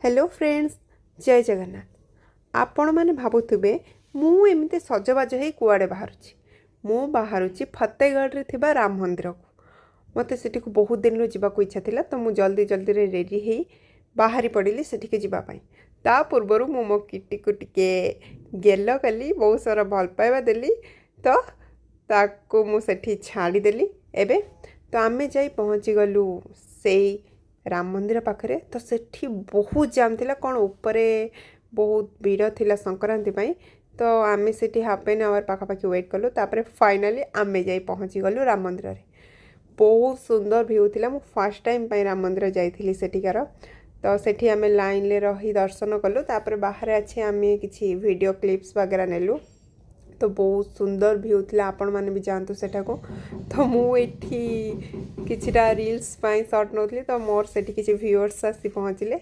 hello friends जय जगन्नाथ आपण मैंने भावुवे मु एमती सजबाज हो कुआड़े बाहर मु बाहर फतेहगढ़ थिबा राम मंदिर को मत से बहुत दिन जावाक इच्छा था तो मुझे जल्दी जल्दी रेडी हो बाहरी पड़ी से जावाई ता पूर्वर मु मो किटी को टिके गेल कली बहुत सारा भल पाइबा देली तो ताको मुझे छाड़ीदेली एबे तो आमे जाई पहुँची गलु से राम मंदिर पाखरे तो सेठी बहुत जाम थिला कौन ऊपर बहुत भीड़ थिला संक्रांति पाई तो आमे सेठी हाफ एन आवर पाखापाखि वेट कलु तापर फाइनाली आमे जाई पहुँची गलु राम मंदिर रे बहुत सुंदर व्यू थिला मु फर्स्ट टाइम पाई राम मंदिर जाइथिली सेठिकार तो सेठी आमे लाइन ले रही दर्शन कलु तापर बाहर अच्छे आमे किछि वीडियो क्लिप्स वगैरह नेलु तो बहुत सुंदर व्यू थिला आपण माने भी जानतु सेटा को तो मु एठी किछिटा रील्स पाई शॉट नोथली तो मोर सेठी किछि व्यूअर्स आसी पहुँचले